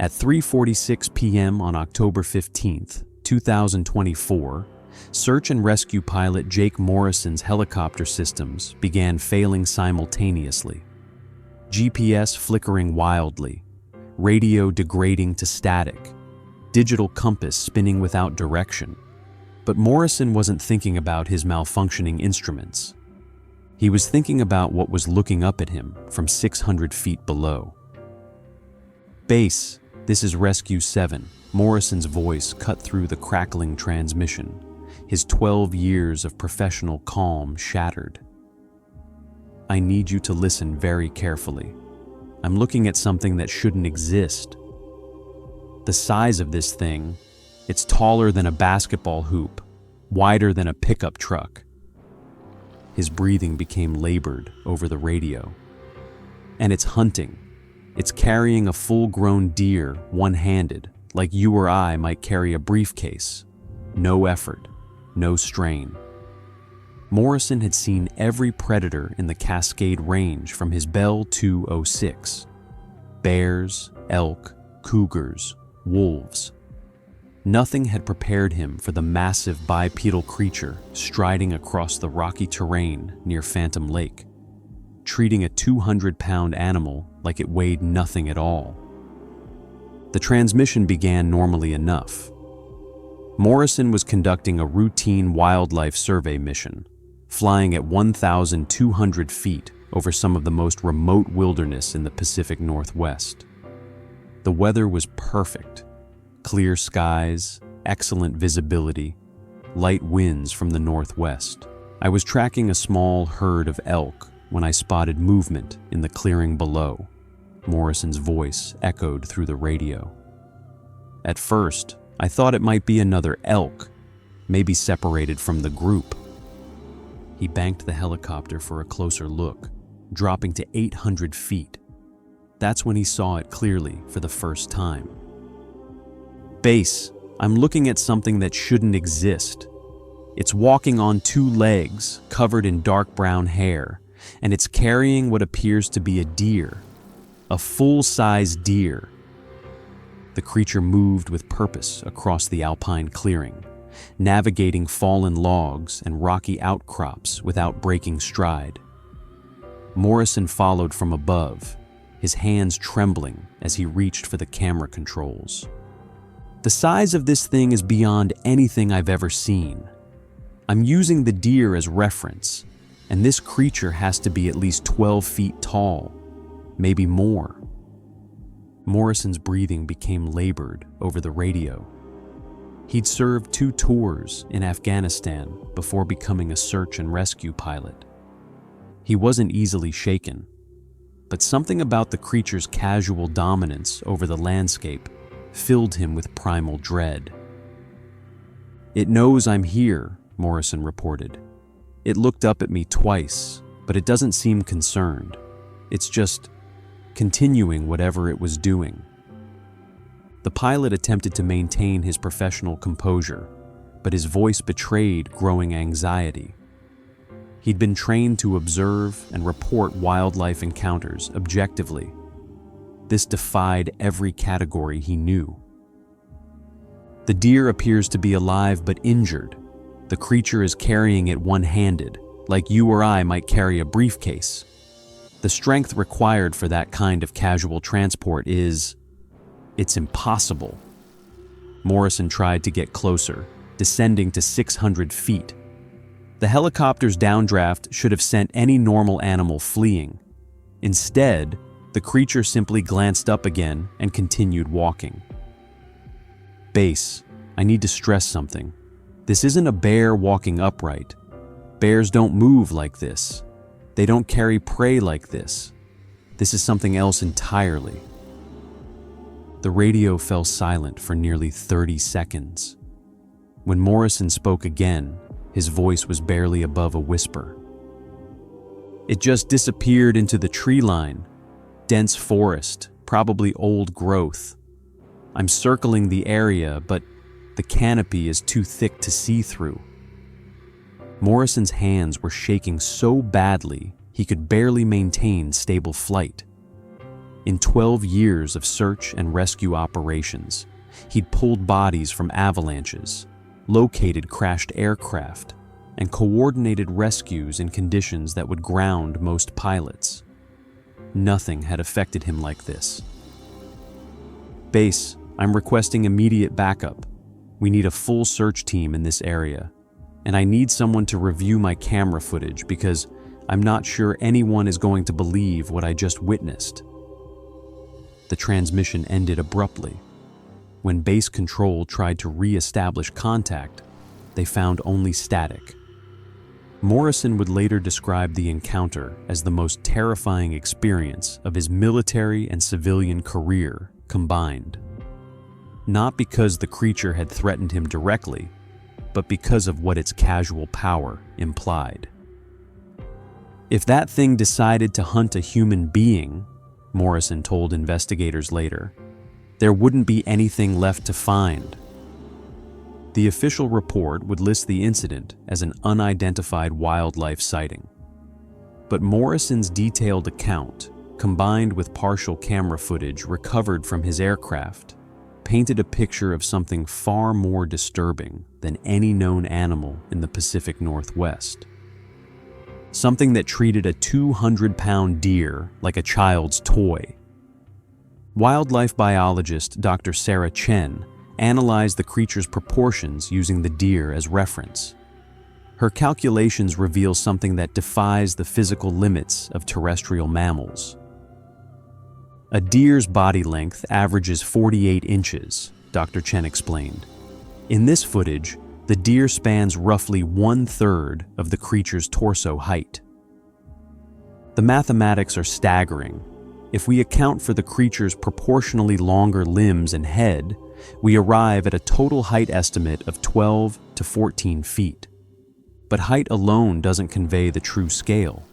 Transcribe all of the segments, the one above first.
At 3:46 p.m. on October 15, 2024, search and rescue pilot Jake Morrison's helicopter systems began failing simultaneously. GPS flickering wildly, radio degrading to static, digital compass spinning without direction. But Morrison wasn't thinking about his malfunctioning instruments. He was thinking about what was looking up at him from 600 feet below. "Base, this is Rescue 7. Morrison's voice cut through the crackling transmission, his 12 years of professional calm shattered. "I need you to listen very carefully. I'm looking at something that shouldn't exist. The size of this thing, it's taller than a basketball hoop, wider than a pickup truck." His breathing became labored over the radio. "And it's hunting. It's carrying a full-grown deer one-handed, like you or I might carry a briefcase. No effort, no strain." Morrison had seen every predator in the Cascade range from his Bell 206. Bears, elk, cougars, wolves. Nothing had prepared him for the massive bipedal creature striding across the rocky terrain near Phantom Lake, treating a 200-pound animal like it weighed nothing at all. The transmission began normally enough. Morrison was conducting a routine wildlife survey mission, flying at 1,200 feet over some of the most remote wilderness in the Pacific Northwest. The weather was perfect. Clear skies, excellent visibility, light winds from the northwest. I was tracking a small herd of elk when I spotted movement in the clearing below. Morrison's voice echoed through the radio. At first, I thought it might be another elk, maybe separated from the group. He banked the helicopter for a closer look, dropping to 800 feet. That's when he saw it clearly for the first time. "Base, I'm looking at something that shouldn't exist. It's walking on two legs, covered in dark brown hair, and it's carrying what appears to be a deer. A full-size deer." The creature moved with purpose across the alpine clearing, navigating fallen logs and rocky outcrops without breaking stride. Morrison followed from above, his hands trembling as he reached for the camera controls. "The size of this thing is beyond anything I've ever seen. I'm using the deer as reference, and this creature has to be at least 12 feet tall, maybe more." Morrison's breathing became labored over the radio. He'd served 2 tours in Afghanistan before becoming a search and rescue pilot. He wasn't easily shaken, but something about the creature's casual dominance over the landscape filled him with primal dread. "It knows I'm here," Morrison reported. "It looked up at me twice, but it doesn't seem concerned. It's just continuing whatever it was doing." The pilot attempted to maintain his professional composure, but his voice betrayed growing anxiety. He'd been trained to observe and report wildlife encounters objectively. This defied every category he knew. "The deer appears to be alive but injured. The creature is carrying it one-handed, like you or I might carry a briefcase. The strength required for that kind of casual transport it's impossible." Morrison tried to get closer, descending to 600 feet. The helicopter's downdraft should have sent any normal animal fleeing. Instead, the creature simply glanced up again and continued walking. "Base, I need to stress something. This isn't a bear walking upright. Bears don't move like this. They don't carry prey like this. This is something else entirely." The radio fell silent for nearly 30 seconds. When Morrison spoke again, his voice was barely above a whisper. "It just disappeared into the tree line. Dense forest, probably old growth. I'm circling the area, but the canopy is too thick to see through." Morrison's hands were shaking so badly he could barely maintain stable flight. In 12 years of search and rescue operations, he'd pulled bodies from avalanches, located crashed aircraft, and coordinated rescues in conditions that would ground most pilots. Nothing had affected him like this. "Base, I'm requesting immediate backup. We need a full search team in this area, and I need someone to review my camera footage because I'm not sure anyone is going to believe what I just witnessed." The transmission ended abruptly. When base control tried to re-establish contact, they found only static. Morrison would later describe the encounter as the most terrifying experience of his military and civilian career combined. Not because the creature had threatened him directly, but because of what its casual power implied. "If that thing decided to hunt a human being," Morrison told investigators later, "there wouldn't be anything left to find." The official report would list the incident as an unidentified wildlife sighting. But Morrison's detailed account, combined with partial camera footage recovered from his aircraft, painted a picture of something far more disturbing than any known animal in the Pacific Northwest. Something that treated a 200-pound deer like a child's toy. Wildlife biologist Dr. Sarah Chen analyzed the creature's proportions using the deer as reference. Her calculations reveal something that defies the physical limits of terrestrial mammals. A deer's body length averages 48 inches, Dr. Chen explained. In this footage, the deer spans roughly 1/3 of the creature's torso height. The mathematics are staggering. If we account for the creature's proportionally longer limbs and head, we arrive at a total height estimate of 12 to 14 feet. But height alone doesn't convey the true scale.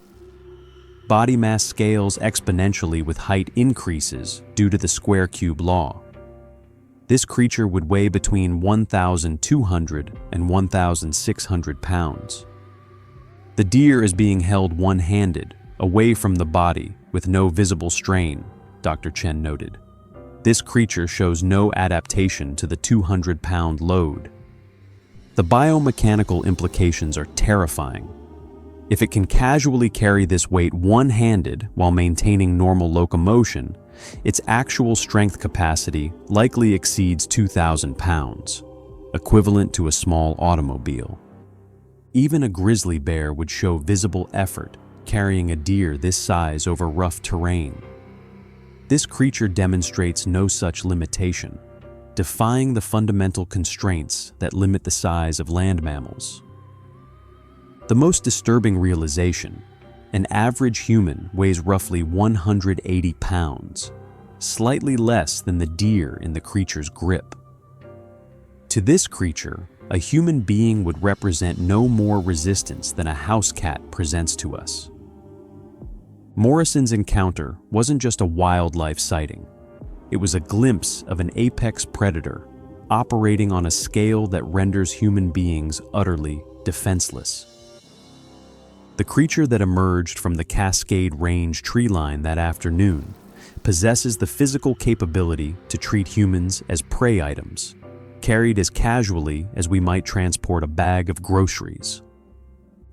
Body mass scales exponentially with height increases due to the square cube law. This creature would weigh between 1,200 and 1,600 pounds. The deer is being held one-handed, away from the body, with no visible strain, Dr. Chen noted. This creature shows no adaptation to the 200-pound load. The biomechanical implications are terrifying. If it can casually carry this weight one-handed while maintaining normal locomotion, its actual strength capacity likely exceeds 2,000 pounds, equivalent to a small automobile. Even a grizzly bear would show visible effort carrying a deer this size over rough terrain. This creature demonstrates no such limitation, defying the fundamental constraints that limit the size of land mammals. The most disturbing realization: an average human weighs roughly 180 pounds, slightly less than the deer in the creature's grip. To this creature, a human being would represent no more resistance than a house cat presents to us. Morrison's encounter wasn't just a wildlife sighting. It was a glimpse of an apex predator operating on a scale that renders human beings utterly defenseless. The creature that emerged from the Cascade Range tree line that afternoon possesses the physical capability to treat humans as prey items, carried as casually as we might transport a bag of groceries.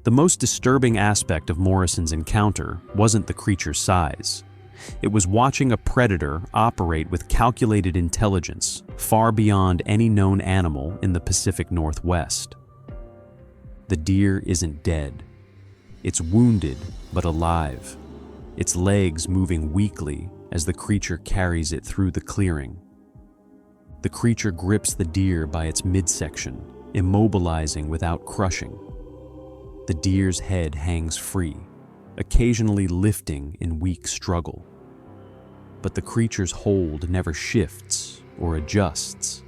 The most disturbing aspect of Morrison's encounter wasn't the creature's size. It was watching a predator operate with calculated intelligence far beyond any known animal in the Pacific Northwest. The deer isn't dead. It's wounded but alive, its legs moving weakly as the creature carries it through the clearing. The creature grips the deer by its midsection, immobilizing without crushing. The deer's head hangs free, occasionally lifting in weak struggle. But the creature's hold never shifts or adjusts.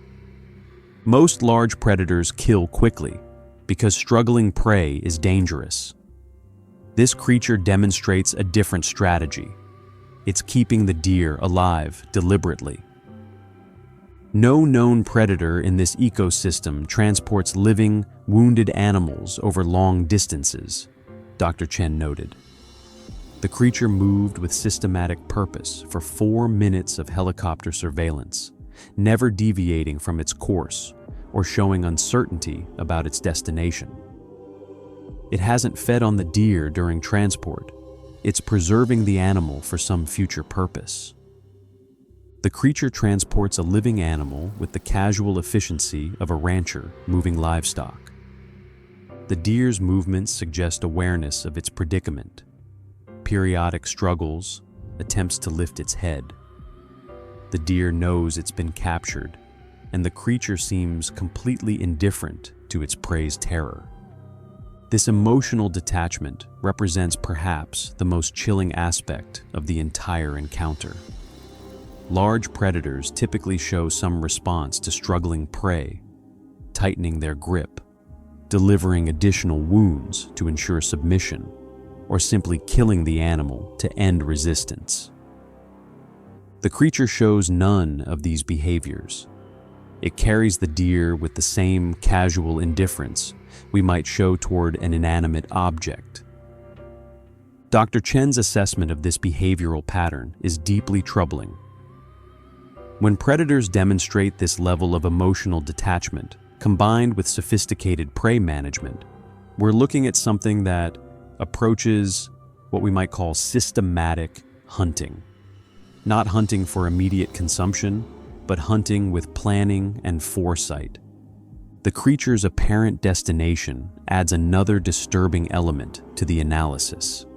Most large predators kill quickly because struggling prey is dangerous. This creature demonstrates a different strategy. It's keeping the deer alive deliberately. No known predator in this ecosystem transports living, wounded animals over long distances, Dr. Chen noted. The creature moved with systematic purpose for 4 minutes of helicopter surveillance, never deviating from its course or showing uncertainty about its destination. It hasn't fed on the deer during transport. It's preserving the animal for some future purpose. The creature transports a living animal with the casual efficiency of a rancher moving livestock. The deer's movements suggest awareness of its predicament. Periodic struggles, attempts to lift its head. The deer knows it's been captured, and the creature seems completely indifferent to its prey's terror. This emotional detachment represents perhaps the most chilling aspect of the entire encounter. Large predators typically show some response to struggling prey, tightening their grip, delivering additional wounds to ensure submission, or simply killing the animal to end resistance. The creature shows none of these behaviors. It carries the deer with the same casual indifference we might show toward an inanimate object. Dr. Chen's assessment of this behavioral pattern is deeply troubling. When predators demonstrate this level of emotional detachment, combined with sophisticated prey management, we're looking at something that approaches what we might call systematic hunting. Not hunting for immediate consumption, but hunting with planning and foresight. The creature's apparent destination adds another disturbing element to the analysis.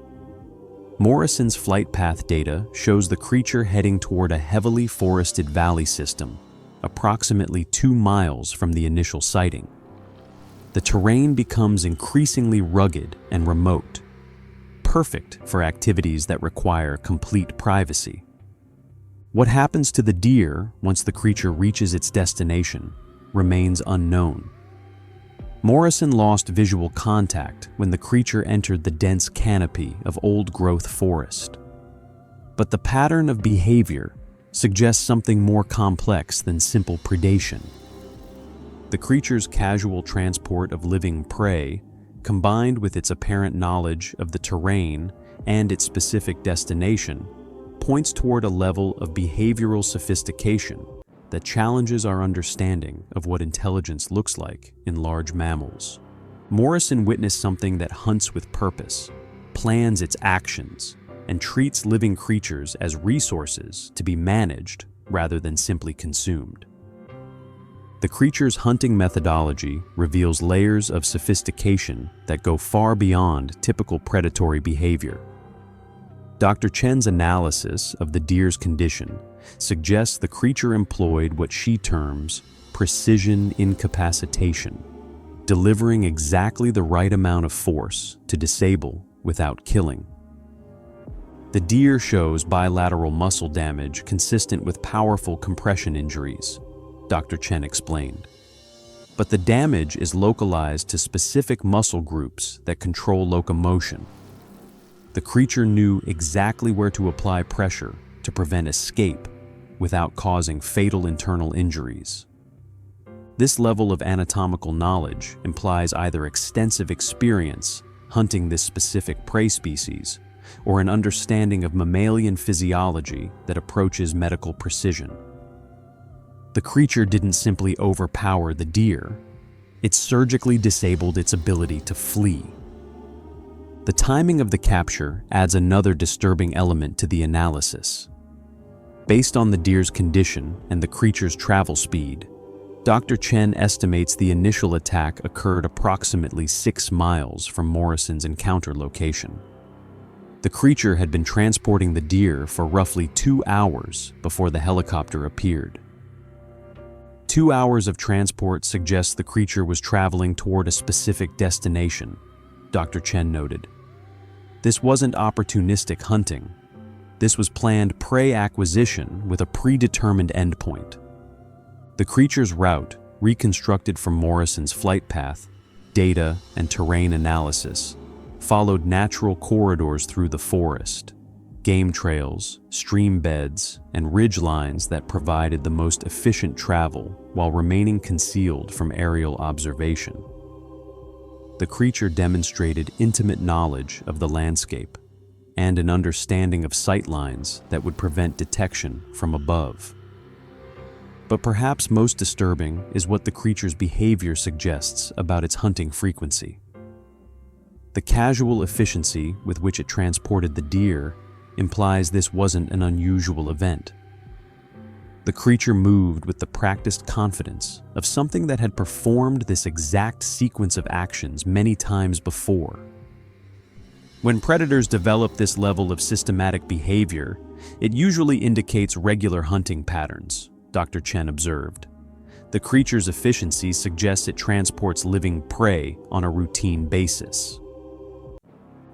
Morrison's flight path data shows the creature heading toward a heavily forested valley system, approximately 2 miles from the initial sighting. The terrain becomes increasingly rugged and remote, perfect for activities that require complete privacy. What happens to the deer once the creature reaches its destination remains unknown. Morrison lost visual contact when the creature entered the dense canopy of old-growth forest. But the pattern of behavior suggests something more complex than simple predation. The creature's casual transport of living prey, combined with its apparent knowledge of the terrain and its specific destination, points toward a level of behavioral sophistication that challenges our understanding of what intelligence looks like in large mammals. Morrison witnessed something that hunts with purpose, plans its actions, and treats living creatures as resources to be managed rather than simply consumed. The creature's hunting methodology reveals layers of sophistication that go far beyond typical predatory behavior. Dr. Chen's analysis of the deer's condition suggests the creature employed what she terms precision incapacitation, delivering exactly the right amount of force to disable without killing. The deer shows bilateral muscle damage consistent with powerful compression injuries, Dr. Chen explained. But the damage is localized to specific muscle groups that control locomotion. The creature knew exactly where to apply pressure to prevent escape without causing fatal internal injuries. This level of anatomical knowledge implies either extensive experience hunting this specific prey species or an understanding of mammalian physiology that approaches medical precision. The creature didn't simply overpower the deer, it surgically disabled its ability to flee. The timing of the capture adds another disturbing element to the analysis. Based on the deer's condition and the creature's travel speed, Dr. Chen estimates the initial attack occurred approximately 6 miles from Morrison's encounter location. The creature had been transporting the deer for roughly 2 hours before the helicopter appeared. 2 hours of transport suggests the creature was traveling toward a specific destination, Dr. Chen noted. This wasn't opportunistic hunting. This was planned prey acquisition with a predetermined endpoint. The creature's route, reconstructed from Morrison's flight path, data, and terrain analysis, followed natural corridors through the forest, game trails, stream beds, and ridge lines that provided the most efficient travel while remaining concealed from aerial observation. The creature demonstrated intimate knowledge of the landscape, and an understanding of sight lines that would prevent detection from above. But perhaps most disturbing is what the creature's behavior suggests about its hunting frequency. The casual efficiency with which it transported the deer implies this wasn't an unusual event. The creature moved with the practiced confidence of something that had performed this exact sequence of actions many times before. When predators develop this level of systematic behavior, it usually indicates regular hunting patterns, Dr. Chen observed. The creature's efficiency suggests it transports living prey on a routine basis.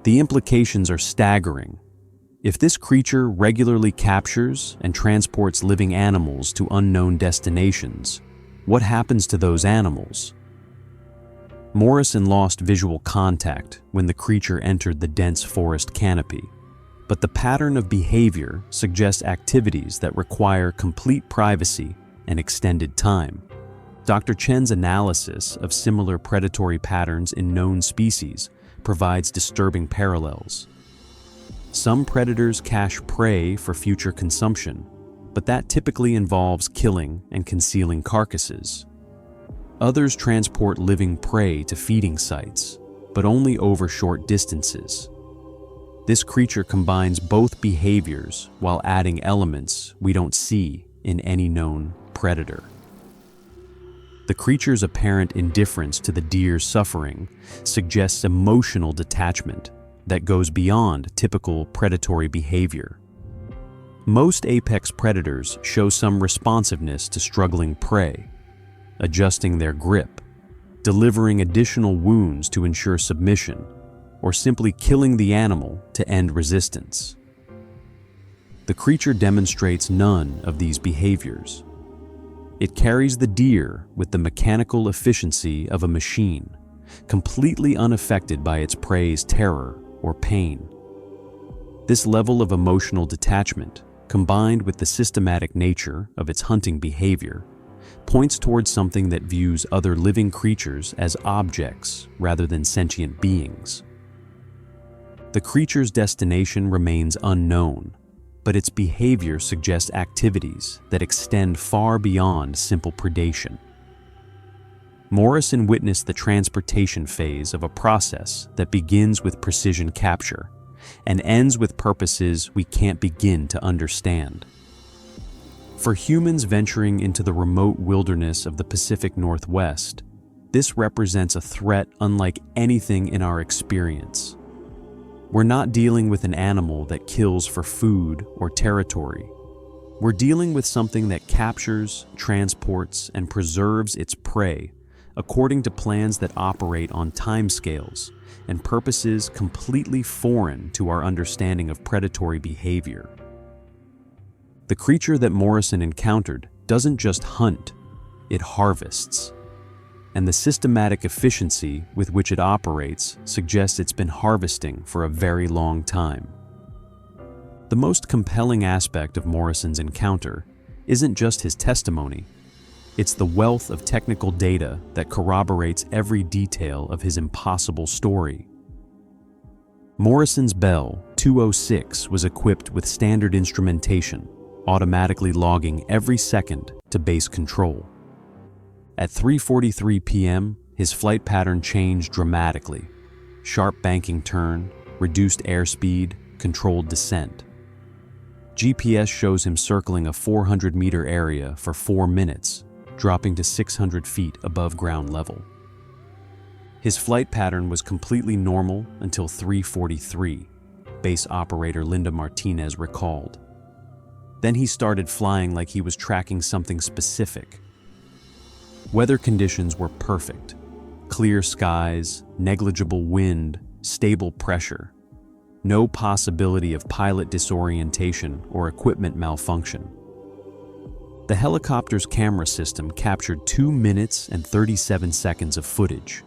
The implications are staggering. If this creature regularly captures and transports living animals to unknown destinations, what happens to those animals? Morrison lost visual contact when the creature entered the dense forest canopy, but the pattern of behavior suggests activities that require complete privacy and extended time. Dr. Chen's analysis of similar predatory patterns in known species provides disturbing parallels. Some predators cache prey for future consumption, but that typically involves killing and concealing carcasses. Others transport living prey to feeding sites, but only over short distances. This creature combines both behaviors while adding elements we don't see in any known predator. The creature's apparent indifference to the deer's suffering suggests emotional detachment that goes beyond typical predatory behavior. Most apex predators show some responsiveness to struggling prey, adjusting their grip, delivering additional wounds to ensure submission, or simply killing the animal to end resistance. The creature demonstrates none of these behaviors. It carries the deer with the mechanical efficiency of a machine, completely unaffected by its prey's terror or pain. This level of emotional detachment, combined with the systematic nature of its hunting behavior, points towards something that views other living creatures as objects rather than sentient beings. The creature's destination remains unknown, but its behavior suggests activities that extend far beyond simple predation. Morrison witnessed the transportation phase of a process that begins with precision capture and ends with purposes we can't begin to understand. For humans venturing into the remote wilderness of the Pacific Northwest, this represents a threat unlike anything in our experience. We're not dealing with an animal that kills for food or territory. We're dealing with something that captures, transports, and preserves its prey according to plans that operate on timescales and purposes completely foreign to our understanding of predatory behavior. The creature that Morrison encountered doesn't just hunt, it harvests. And the systematic efficiency with which it operates suggests it's been harvesting for a very long time. The most compelling aspect of Morrison's encounter isn't just his testimony. It's the wealth of technical data that corroborates every detail of his impossible story. Morrison's Bell 206 was equipped with standard instrumentation, automatically logging every second to base control. At 3:43 p.m., his flight pattern changed dramatically. Sharp banking turn, reduced airspeed, controlled descent. GPS shows him circling a 400-meter area for 4 minutes, dropping to 600 feet above ground level. His flight pattern was completely normal until 3:43, base operator Linda Martinez recalled. Then he started flying like he was tracking something specific. Weather conditions were perfect. Clear skies, negligible wind, stable pressure. No possibility of pilot disorientation or equipment malfunction. The helicopter's camera system captured 2 minutes and 37 seconds of footage.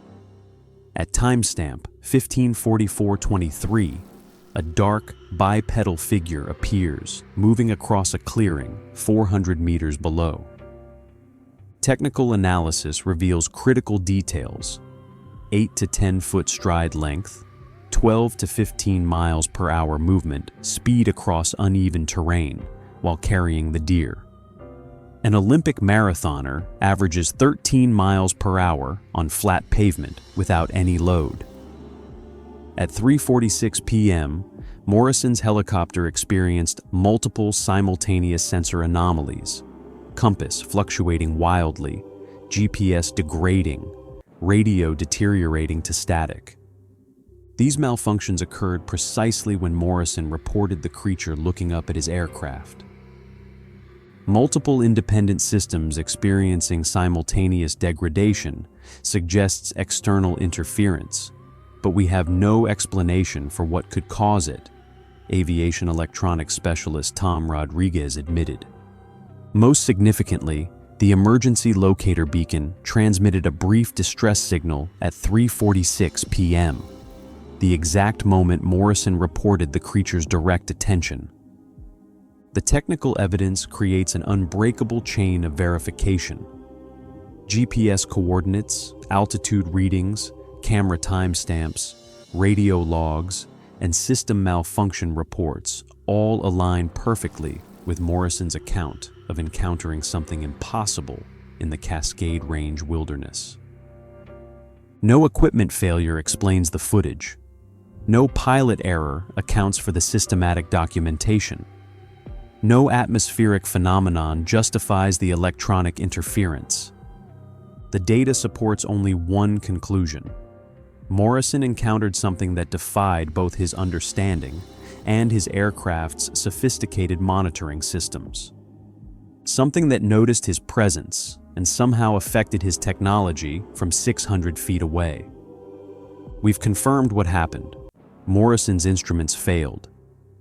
At timestamp 15:44:23, a dark, bipedal figure appears, moving across a clearing 400 meters below. Technical analysis reveals critical details: 8 to 10 foot stride length, 12 to 15 miles per hour movement, speed across uneven terrain while carrying the deer. An Olympic marathoner averages 13 miles per hour on flat pavement without any load. At 3:46 p.m., Morrison's helicopter experienced multiple simultaneous sensor anomalies: compass fluctuating wildly, GPS degrading, radio deteriorating to static. These malfunctions occurred precisely when Morrison reported the creature looking up at his aircraft. Multiple independent systems experiencing simultaneous degradation suggests external interference, but we have no explanation for what could cause it, aviation electronics specialist Tom Rodriguez admitted. Most significantly, the emergency locator beacon transmitted a brief distress signal at 3:46 p.m., the exact moment Morrison reported the creature's direct attention. The technical evidence creates an unbreakable chain of verification. GPS coordinates, altitude readings, camera timestamps, radio logs, and system malfunction reports all align perfectly with Morrison's account of encountering something impossible in the Cascade Range wilderness. No equipment failure explains the footage. No pilot error accounts for the systematic documentation. No atmospheric phenomenon justifies the electronic interference. The data supports only one conclusion. Morrison encountered something that defied both his understanding and his aircraft's sophisticated monitoring systems. Something that noticed his presence and somehow affected his technology from 600 feet away. We've confirmed what happened. Morrison's instruments failed.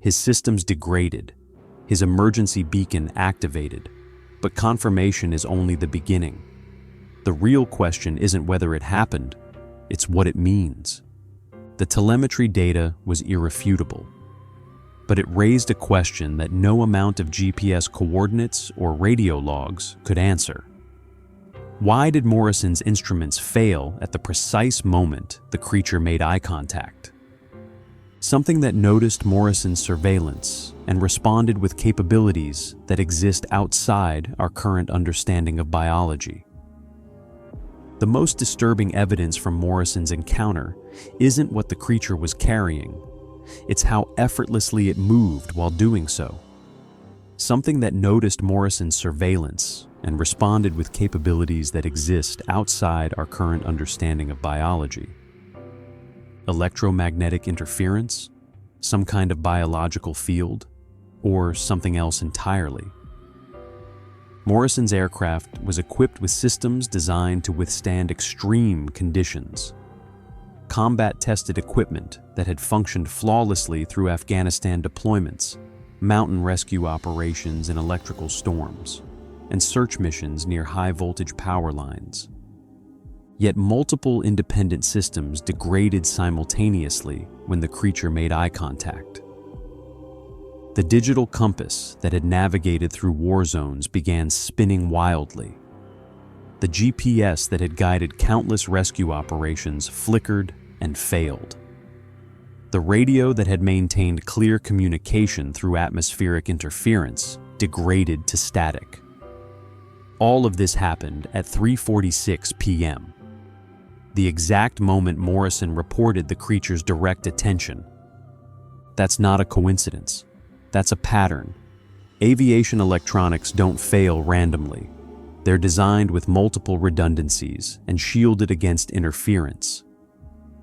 His systems degraded. His emergency beacon activated. But confirmation is only the beginning. The real question isn't whether it happened, it's what it means. The telemetry data was irrefutable, but it raised a question that no amount of GPS coordinates or radio logs could answer. Why did Morrison's instruments fail at the precise moment the creature made eye contact? Something that noticed Morrison's surveillance and responded with capabilities that exist outside our current understanding of biology. The most disturbing evidence from Morrison's encounter isn't what the creature was carrying, it's how effortlessly it moved while doing so. Something that noticed Morrison's surveillance and responded with capabilities that exist outside our current understanding of biology. Electromagnetic interference, some kind of biological field, or something else entirely. Morrison's aircraft was equipped with systems designed to withstand extreme conditions. Combat-tested equipment that had functioned flawlessly through Afghanistan deployments, mountain rescue operations in electrical storms, and search missions near high-voltage power lines. Yet multiple independent systems degraded simultaneously when the creature made eye contact. The digital compass that had navigated through war zones began spinning wildly. The GPS that had guided countless rescue operations flickered and failed. The radio that had maintained clear communication through atmospheric interference degraded to static. All of this happened at 3:46 p.m., the exact moment Morrison reported the creature's direct attention. That's not a coincidence. That's a pattern. Aviation electronics don't fail randomly. They're designed with multiple redundancies and shielded against interference.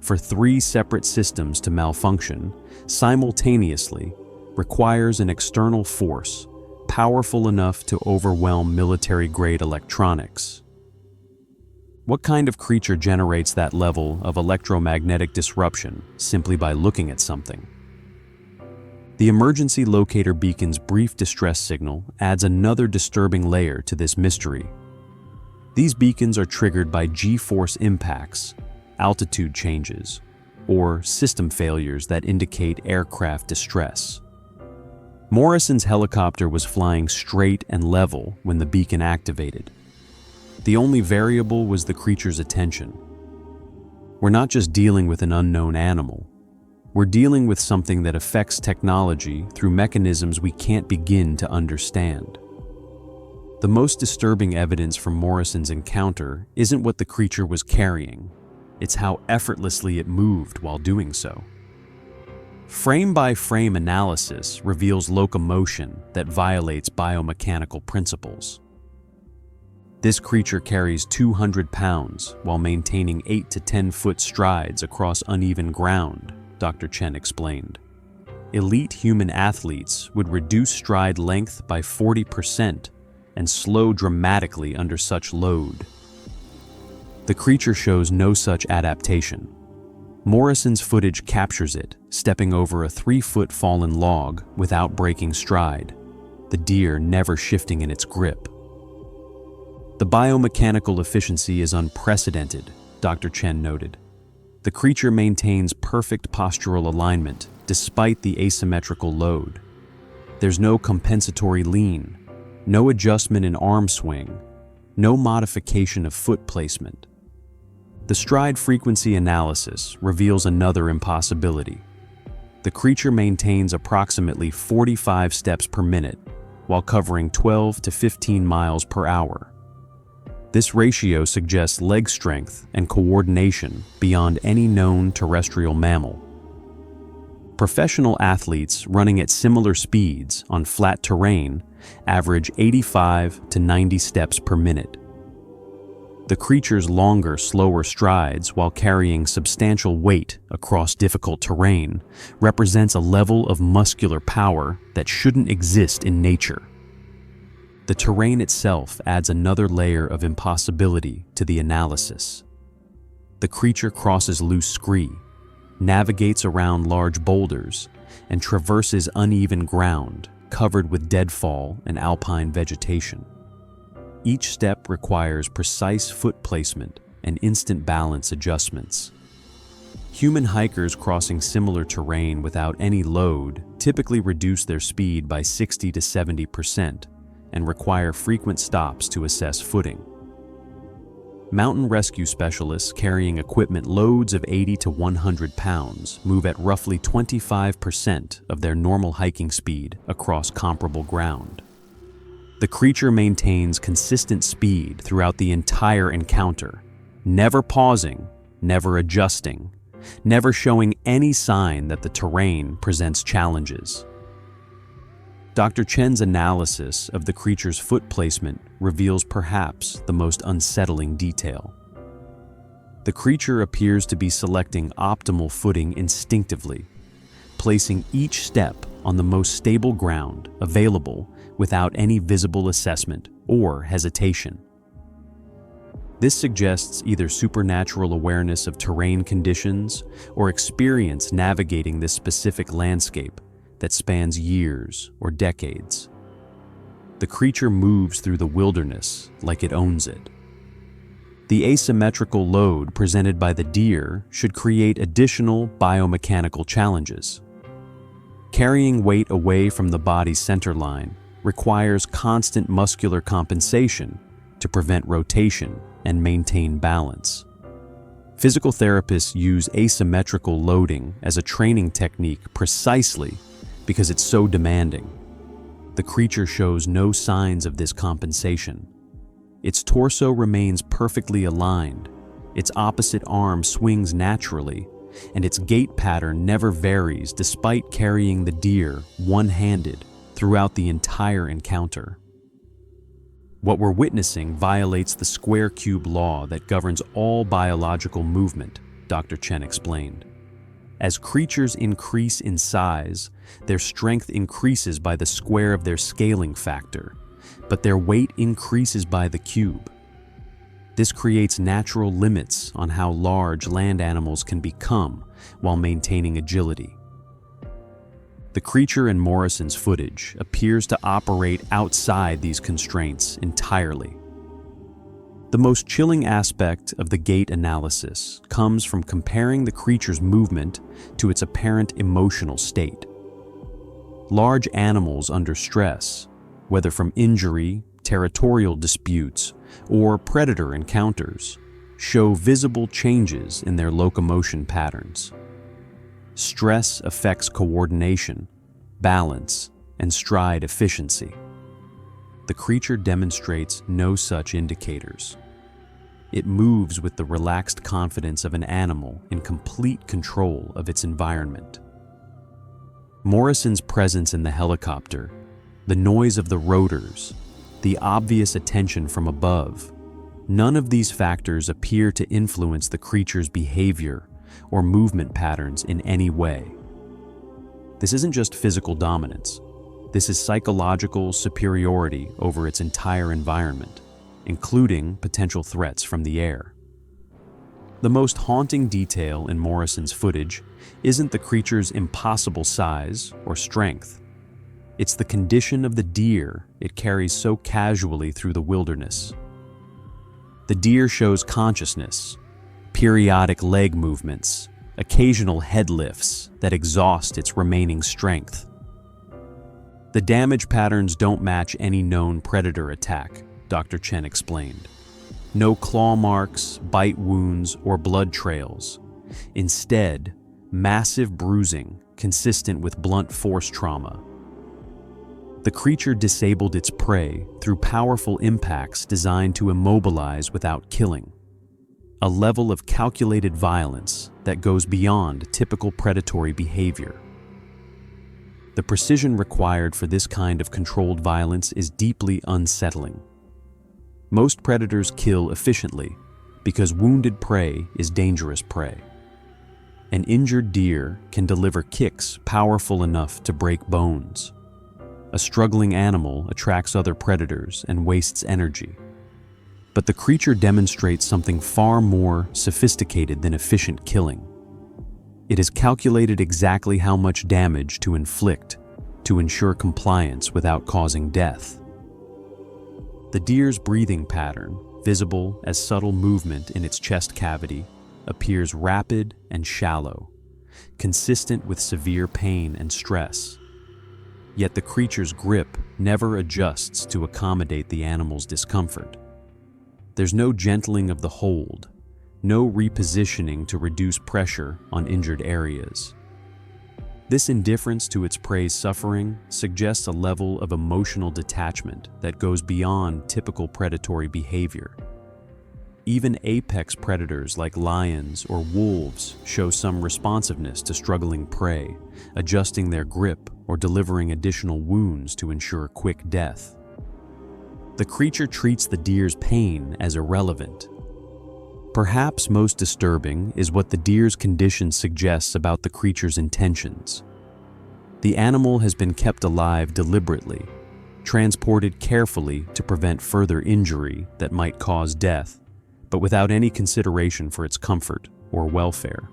For 3 separate systems to malfunction simultaneously requires an external force powerful enough to overwhelm military-grade electronics. What kind of creature generates that level of electromagnetic disruption simply by looking at something? The emergency locator beacon's brief distress signal adds another disturbing layer to this mystery. These beacons are triggered by G-force impacts, altitude changes, or system failures that indicate aircraft distress. Morrison's helicopter was flying straight and level when the beacon activated. The only variable was the creature's attention. We're not just dealing with an unknown animal. We're dealing with something that affects technology through mechanisms we can't begin to understand. The most disturbing evidence from Morrison's encounter isn't what the creature was carrying, it's how effortlessly it moved while doing so. Frame-by-frame analysis reveals locomotion that violates biomechanical principles. This creature carries 200 pounds while maintaining 8 to 10-foot strides across uneven ground, Dr. Chen explained. Elite human athletes would reduce stride length by 40% and slow dramatically under such load. The creature shows no such adaptation. Morrison's footage captures it, stepping over a 3-foot fallen log without breaking stride, the deer never shifting in its grip. The biomechanical efficiency is unprecedented, Dr. Chen noted. The creature maintains perfect postural alignment despite the asymmetrical load. There's no compensatory lean, no adjustment in arm swing, no modification of foot placement. The stride frequency analysis reveals another impossibility. The creature maintains approximately 45 steps per minute while covering 12 to 15 miles per hour. This ratio suggests leg strength and coordination beyond any known terrestrial mammal. Professional athletes running at similar speeds on flat terrain average 85 to 90 steps per minute. The creature's longer, slower strides while carrying substantial weight across difficult terrain represents a level of muscular power that shouldn't exist in nature. The terrain itself adds another layer of impossibility to the analysis. The creature crosses loose scree, navigates around large boulders, and traverses uneven ground covered with deadfall and alpine vegetation. Each step requires precise foot placement and instant balance adjustments. Human hikers crossing similar terrain without any load typically reduce their speed by 60 to 70% and require frequent stops to assess footing. Mountain rescue specialists carrying equipment loads of 80 to 100 pounds move at roughly 25% of their normal hiking speed across comparable ground. The creature maintains consistent speed throughout the entire encounter, never pausing, never adjusting, never showing any sign that the terrain presents challenges. Dr. Chen's analysis of the creature's foot placement reveals perhaps the most unsettling detail. The creature appears to be selecting optimal footing instinctively, placing each step on the most stable ground available without any visible assessment or hesitation. This suggests either supernatural awareness of terrain conditions or experience navigating this specific landscape that spans years or decades. The creature moves through the wilderness like it owns it. The asymmetrical load presented by the deer should create additional biomechanical challenges. Carrying weight away from the body's center line requires constant muscular compensation to prevent rotation and maintain balance. Physical therapists use asymmetrical loading as a training technique precisely because it's so demanding. The creature shows no signs of this compensation. Its torso remains perfectly aligned, its opposite arm swings naturally, and its gait pattern never varies despite carrying the deer one-handed throughout the entire encounter. What we're witnessing violates the square-cube law that governs all biological movement, Dr. Chen explained. As creatures increase in size, their strength increases by the square of their scaling factor, but their weight increases by the cube. This creates natural limits on how large land animals can become while maintaining agility. The creature in Morrison's footage appears to operate outside these constraints entirely. The most chilling aspect of the gait analysis comes from comparing the creature's movement to its apparent emotional state. Large animals under stress, whether from injury, territorial disputes, or predator encounters, show visible changes in their locomotion patterns. stress affects coordination, balance, and stride efficiency. The creature demonstrates no such indicators. It moves with the relaxed confidence of an animal in complete control of its environment. Morrison's presence in the helicopter, the noise of the rotors, the obvious attention from above, none of these factors appear to influence the creature's behavior or movement patterns in any way. This isn't just physical dominance. This is psychological superiority over its entire environment, including potential threats from the air. The most haunting detail in Morrison's footage isn't the creature's impossible size or strength. It's the condition of the deer it carries so casually through the wilderness. The deer shows consciousness, periodic leg movements, occasional head lifts that exhaust its remaining strength. The damage patterns don't match any known predator attack, Dr. Chen explained. No claw marks, bite wounds, or blood trails. Instead, massive bruising consistent with blunt force trauma. The creature disabled its prey through powerful impacts designed to immobilize without killing. A level of calculated violence that goes beyond typical predatory behavior. The precision required for this kind of controlled violence is deeply unsettling. Most predators kill efficiently because wounded prey is dangerous prey. An injured deer can deliver kicks powerful enough to break bones. A struggling animal attracts other predators and wastes energy. But the creature demonstrates something far more sophisticated than efficient killing. It has calculated exactly how much damage to inflict to ensure compliance without causing death. The deer's breathing pattern, visible as subtle movement in its chest cavity, appears rapid and shallow, consistent with severe pain and stress. Yet the creature's grip never adjusts to accommodate the animal's discomfort. There's no gentling of the hold, no repositioning to reduce pressure on injured areas. This indifference to its prey's suffering suggests a level of emotional detachment that goes beyond typical predatory behavior. Even apex predators like lions or wolves show some responsiveness to struggling prey, adjusting their grip or delivering additional wounds to ensure quick death. The creature treats the deer's pain as irrelevant. Perhaps most disturbing is what the deer's condition suggests about the creature's intentions. The animal has been kept alive deliberately, transported carefully to prevent further injury that might cause death, but without any consideration for its comfort or welfare.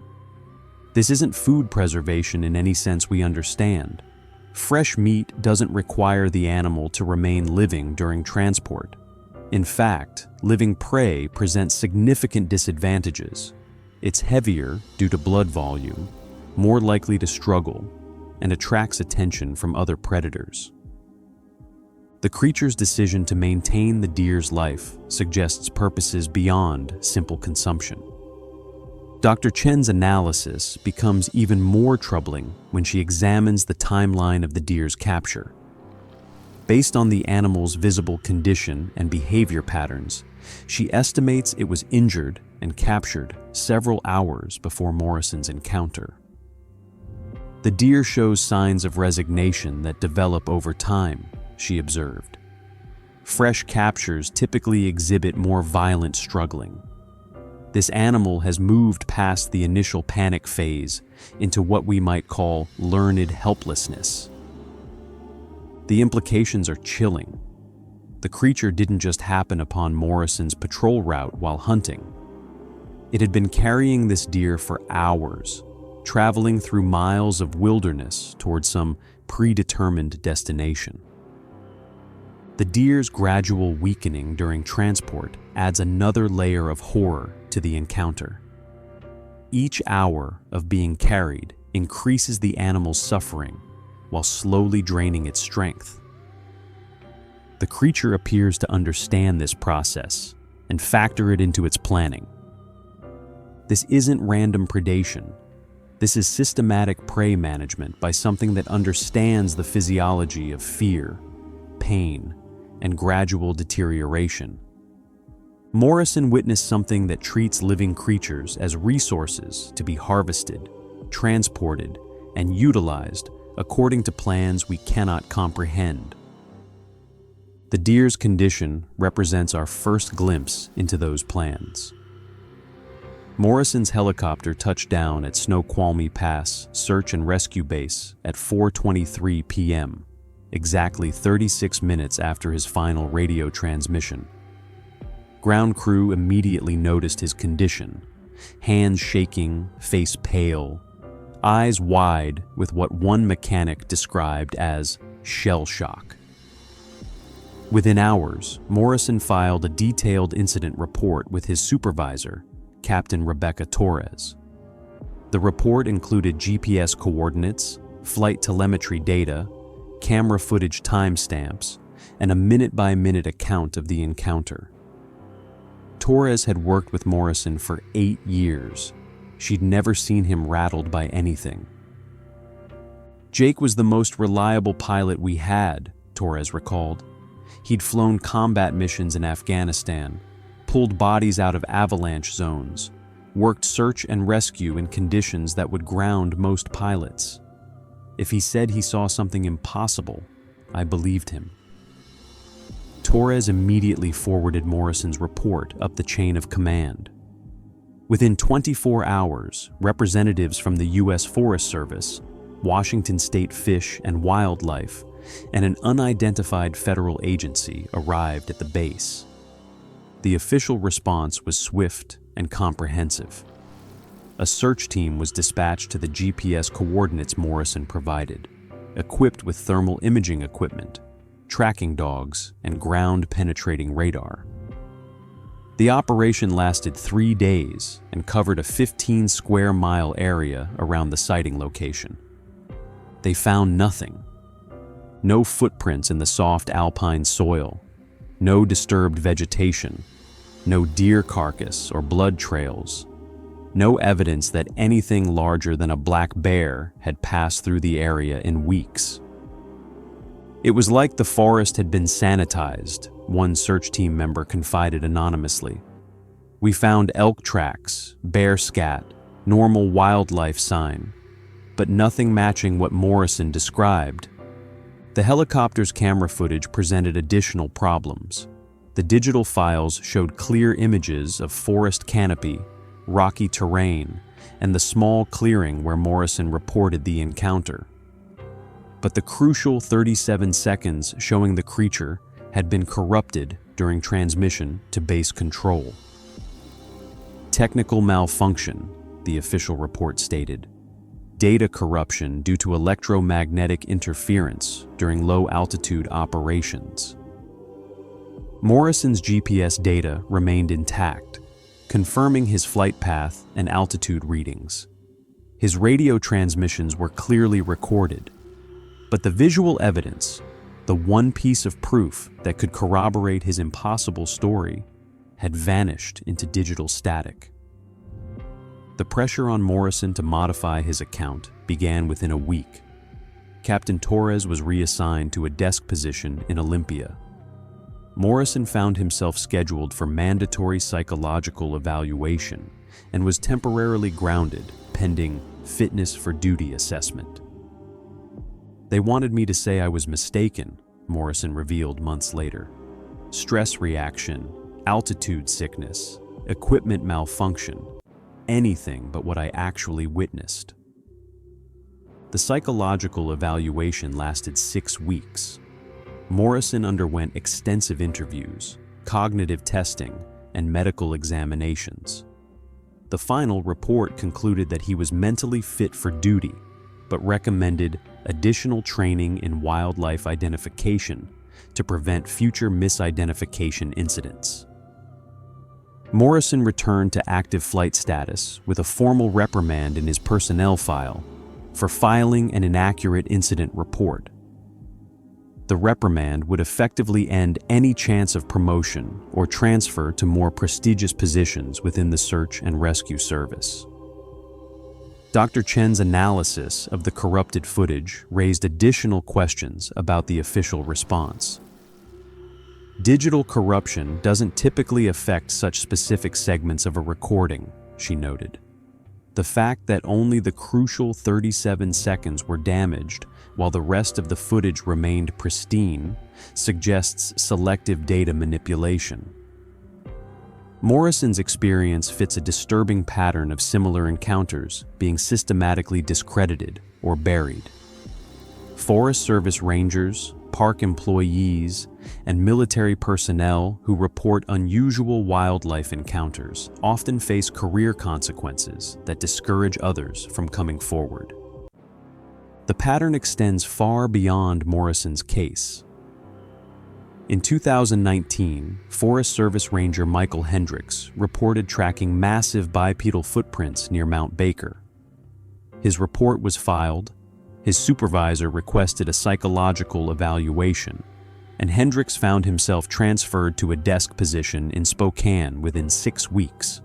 This isn't food preservation in any sense we understand. Fresh meat doesn't require the animal to remain living during transport. In fact, living prey presents significant disadvantages. It's heavier due to blood volume, more likely to struggle, and attracts attention from other predators. The creature's decision to maintain the deer's life suggests purposes beyond simple consumption. Dr. Chen's analysis becomes even more troubling when she examines the timeline of the deer's capture. Based on the animal's visible condition and behavior patterns, she estimates it was injured and captured several hours before Morrison's encounter. The deer shows signs of resignation that develop over time, she observed. Fresh captures typically exhibit more violent struggling. This animal has moved past the initial panic phase into what we might call learned helplessness. The implications are chilling. The creature didn't just happen upon Morrison's patrol route while hunting. It had been carrying this deer for hours, traveling through miles of wilderness toward some predetermined destination. The deer's gradual weakening during transport adds another layer of horror to the encounter. Each hour of being carried increases the animal's suffering while slowly draining its strength. The creature appears to understand this process and factor it into its planning. This isn't random predation. This is systematic prey management by something that understands the physiology of fear, pain, and gradual deterioration. Morrison witnessed something that treats living creatures as resources to be harvested, transported, and utilized according to plans we cannot comprehend. The deer's condition represents our first glimpse into those plans. Morrison's helicopter touched down at Snoqualmie Pass Search and Rescue Base at 4:23 p.m., exactly 36 minutes after his final radio transmission. Ground crew immediately noticed his condition, hands shaking, face pale, eyes wide with what one mechanic described as shell shock. Within hours, Morrison filed a detailed incident report with his supervisor, Captain Rebecca Torres. The report included GPS coordinates, flight telemetry data, camera footage timestamps, and a minute-by-minute account of the encounter. Torres had worked with Morrison for 8 years. She'd never seen him rattled by anything. "Jake was the most reliable pilot we had," Torres recalled. He'd flown combat missions in Afghanistan, pulled bodies out of avalanche zones, worked search and rescue in conditions that would ground most pilots. If he said he saw something impossible, I believed him. Torres immediately forwarded Morrison's report up the chain of command. Within 24 hours, representatives from the U.S. Forest Service, Washington State Fish and Wildlife, and an unidentified federal agency arrived at the base. The official response was swift and comprehensive. A search team was dispatched to the GPS coordinates Morrison provided, equipped with thermal imaging equipment, tracking dogs, and ground-penetrating radar. The operation lasted 3 days and covered a 15-square-mile area around the sighting location. They found nothing. No footprints in the soft alpine soil, no disturbed vegetation, no deer carcass or blood trails, no evidence that anything larger than a black bear had passed through the area in weeks. It was like the forest had been sanitized, one search team member confided anonymously. "We found elk tracks, bear scat, normal wildlife sign, but nothing matching what Morrison described." The helicopter's camera footage presented additional problems. The digital files showed clear images of forest canopy, rocky terrain, and the small clearing where Morrison reported the encounter. But the crucial 37 seconds showing the creature had been corrupted during transmission to base control. "Technical malfunction," the official report stated. "Data corruption due to electromagnetic interference during low-altitude operations." Morrison's GPS data remained intact, confirming his flight path and altitude readings. His radio transmissions were clearly recorded, but the visual evidence, the one piece of proof that could corroborate his impossible story, had vanished into digital static. The pressure on Morrison to modify his account began within a week. Captain Torres was reassigned to a desk position in Olympia. Morrison found himself scheduled for mandatory psychological evaluation and was temporarily grounded pending fitness for duty assessment. "They wanted me to say I was mistaken," Morrison revealed months later. "Stress reaction, altitude sickness, equipment malfunction, anything but what I actually witnessed." The psychological evaluation lasted 6 weeks. Morrison underwent extensive interviews, cognitive testing, and medical examinations. The final report concluded that he was mentally fit for duty, but recommended additional training in wildlife identification to prevent future misidentification incidents. Morrison returned to active flight status with a formal reprimand in his personnel file for filing an inaccurate incident report. The reprimand would effectively end any chance of promotion or transfer to more prestigious positions within the search and rescue service. Dr. Chen's analysis of the corrupted footage raised additional questions about the official response. Digital corruption doesn't typically affect such specific segments of a recording, she noted. The fact that only the crucial 37 seconds were damaged while the rest of the footage remained pristine suggests selective data manipulation. Morrison's experience fits a disturbing pattern of similar encounters being systematically discredited or buried. Forest Service rangers, park employees, and military personnel who report unusual wildlife encounters often face career consequences that discourage others from coming forward. The pattern extends far beyond Morrison's case. In 2019, Forest Service Ranger Michael Hendricks reported tracking massive bipedal footprints near Mount Baker. His report was filed, his supervisor requested a psychological evaluation, and Hendricks found himself transferred to a desk position in Spokane within 6 weeks.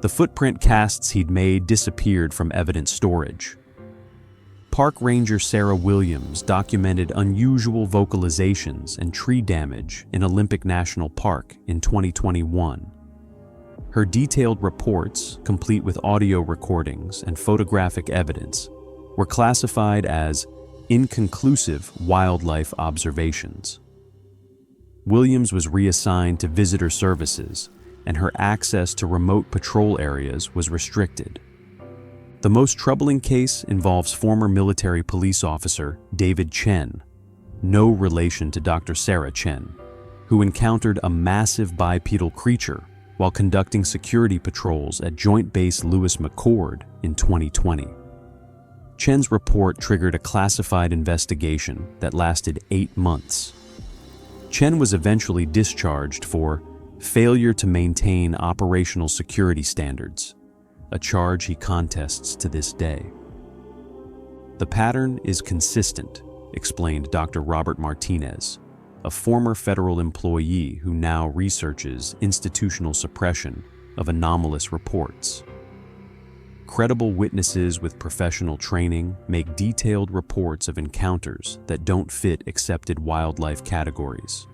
The footprint casts he'd made disappeared from evidence storage. Park Ranger Sarah Williams documented unusual vocalizations and tree damage in Olympic National Park in 2021. Her detailed reports, complete with audio recordings and photographic evidence, were classified as inconclusive wildlife observations. Williams was reassigned to visitor services, and her access to remote patrol areas was restricted. The most troubling case involves former military police officer David Chen, no relation to Dr. Sarah Chen, who encountered a massive bipedal creature while conducting security patrols at Joint Base Lewis McChord in 2020. Chen's report triggered a classified investigation that lasted 8 months. Chen was eventually discharged for failure to maintain operational security standards, a charge he contests to this day. The pattern is consistent, explained Dr. Robert Martinez, a former federal employee who now researches institutional suppression of anomalous reports. Credible witnesses with professional training make detailed reports of encounters that don't fit accepted wildlife categories.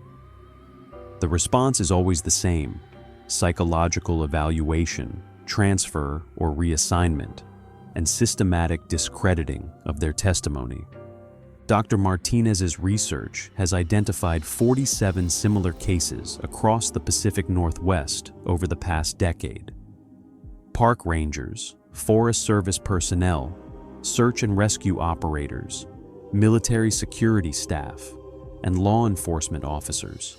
The response is always the same: psychological evaluation, transfer or reassignment, and systematic discrediting of their testimony. Dr. Martinez's research has identified 47 similar cases across the Pacific Northwest over the past decade. Park rangers, Forest Service personnel, search and rescue operators, military security staff, and law enforcement officers,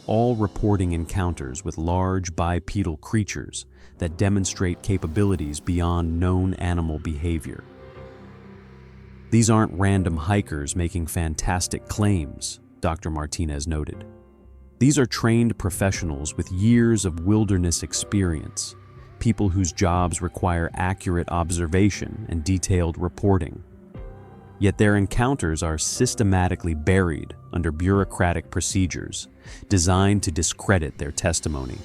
all reporting encounters with large bipedal creatures that demonstrate capabilities beyond known animal behavior. These aren't random hikers making fantastic claims, Dr. Martinez noted. These are trained professionals with years of wilderness experience, people whose jobs require accurate observation and detailed reporting. Yet their encounters are systematically buried under bureaucratic procedures designed to discredit their testimony.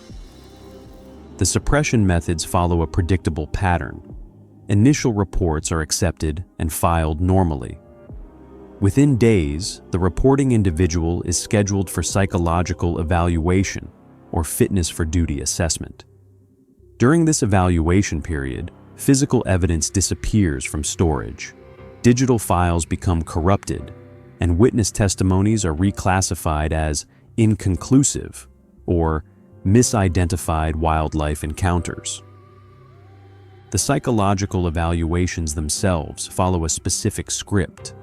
The suppression methods follow a predictable pattern. Initial reports are accepted and filed normally. Within days, the reporting individual is scheduled for psychological evaluation or fitness for duty assessment. During this evaluation period, physical evidence disappears from storage. Digital files become corrupted, and witness testimonies are reclassified as inconclusive or misidentified wildlife encounters. The psychological evaluations themselves follow a specific script.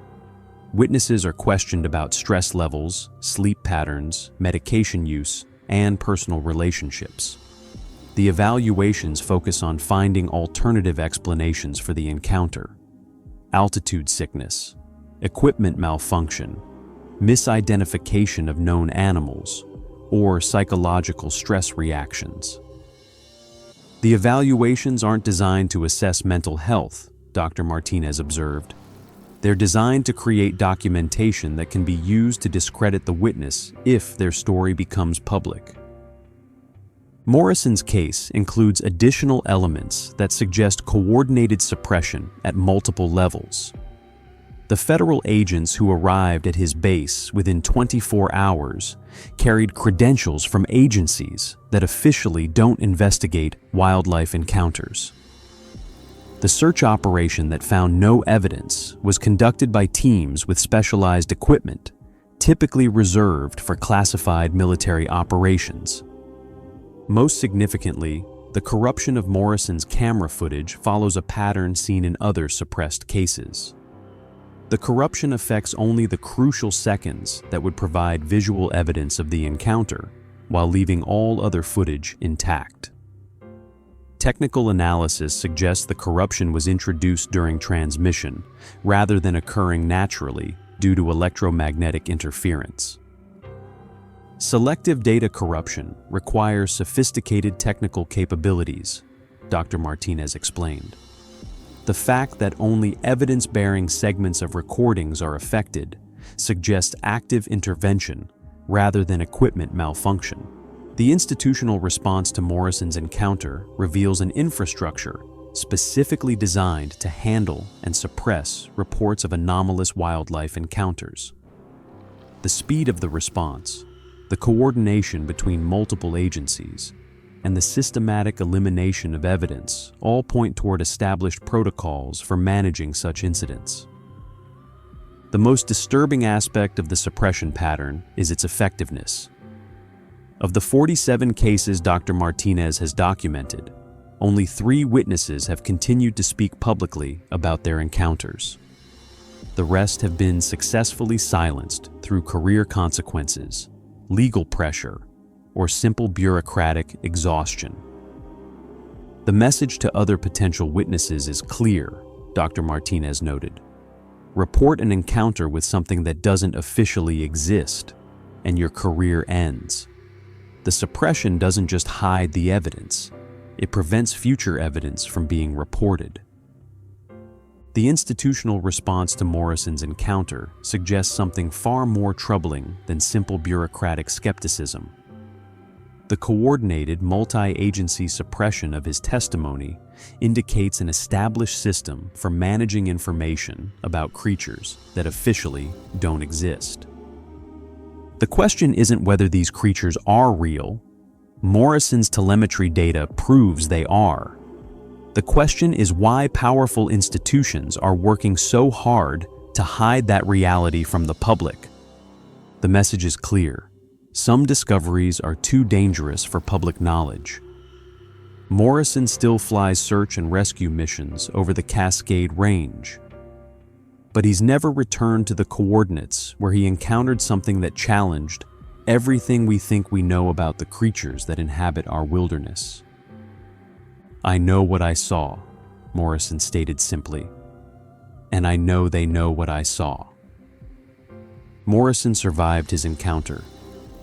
Witnesses are questioned about stress levels, sleep patterns, medication use, and personal relationships. The evaluations focus on finding alternative explanations for the encounter: altitude sickness, equipment malfunction, misidentification of known animals, or psychological stress reactions. The evaluations aren't designed to assess mental health, Dr. Martinez observed. They're designed to create documentation that can be used to discredit the witness if their story becomes public. Morrison's case includes additional elements that suggest coordinated suppression at multiple levels. The federal agents who arrived at his base within 24 hours carried credentials from agencies that officially don't investigate wildlife encounters. The search operation that found no evidence was conducted by teams with specialized equipment, typically reserved for classified military operations. Most significantly, the corruption of Morrison's camera footage follows a pattern seen in other suppressed cases. The corruption affects only the crucial seconds that would provide visual evidence of the encounter, while leaving all other footage intact. Technical analysis suggests the corruption was introduced during transmission, rather than occurring naturally due to electromagnetic interference. Selective data corruption requires sophisticated technical capabilities, Dr. Martinez explained. The fact that only evidence-bearing segments of recordings are affected suggests active intervention rather than equipment malfunction. The institutional response to Morrison's encounter reveals an infrastructure specifically designed to handle and suppress reports of anomalous wildlife encounters. The speed of the response, the coordination between multiple agencies, and the systematic elimination of evidence all point toward established protocols for managing such incidents. The most disturbing aspect of the suppression pattern is its effectiveness. Of the 47 cases Dr. Martinez has documented, only 3 witnesses have continued to speak publicly about their encounters. The rest have been successfully silenced through career consequences, legal pressure, or simple bureaucratic exhaustion. The message to other potential witnesses is clear, Dr. Martinez noted. Report an encounter with something that doesn't officially exist, and your career ends. The suppression doesn't just hide the evidence, it prevents future evidence from being reported. The institutional response to Morrison's encounter suggests something far more troubling than simple bureaucratic skepticism. The coordinated multi-agency suppression of his testimony indicates an established system for managing information about creatures that officially don't exist. The question isn't whether these creatures are real. Morrison's telemetry data proves they are. The question is why powerful institutions are working so hard to hide that reality from the public. The message is clear. Some discoveries are too dangerous for public knowledge. Morrison still flies search and rescue missions over the Cascade Range. But he's never returned to the coordinates where he encountered something that challenged everything we think we know about the creatures that inhabit our wilderness. "I know what I saw," Morrison stated simply. "And I know they know what I saw." Morrison survived his encounter,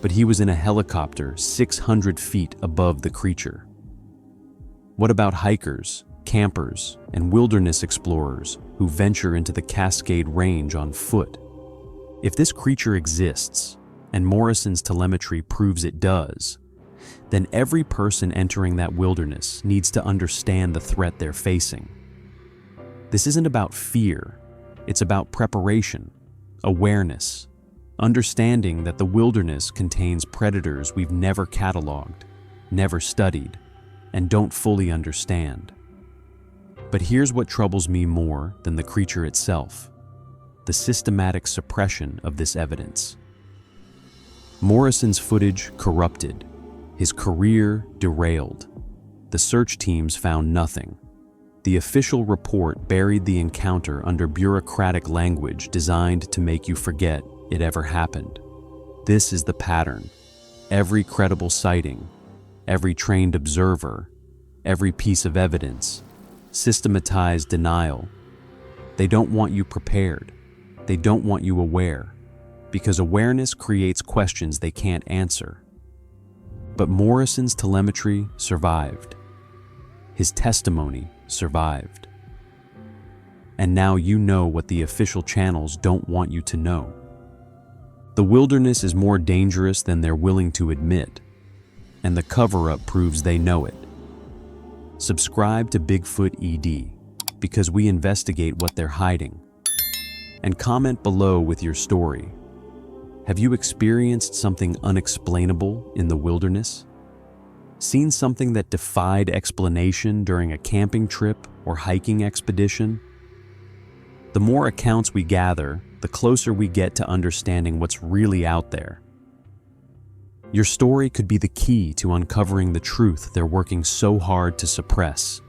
but he was in a helicopter 600 feet above the creature. What about hikers, campers, and wilderness explorers who venture into the Cascade Range on foot? If this creature exists, and Morrison's telemetry proves it does, then every person entering that wilderness needs to understand the threat they're facing. This isn't about fear, it's about preparation, awareness, understanding that the wilderness contains predators we've never cataloged, never studied, and don't fully understand. But here's what troubles me more than the creature itself: the systematic suppression of this evidence. Morrison's footage corrupted, his career derailed. The search teams found nothing. The official report buried the encounter under bureaucratic language designed to make you forget it ever happened. This is the pattern. Every credible sighting, every trained observer, every piece of evidence, systematized denial. They don't want you prepared. They don't want you aware, because awareness creates questions they can't answer. But Morrison's telemetry survived. His testimony survived. And now you know what the official channels don't want you to know. The wilderness is more dangerous than they're willing to admit, and the cover-up proves they know it. Subscribe to Bigfoot ED, because we investigate what they're hiding. And comment below with your story. Have you experienced something unexplainable in the wilderness? Seen something that defied explanation during a camping trip or hiking expedition? The more accounts we gather, the closer we get to understanding what's really out there. Your story could be the key to uncovering the truth they're working so hard to suppress.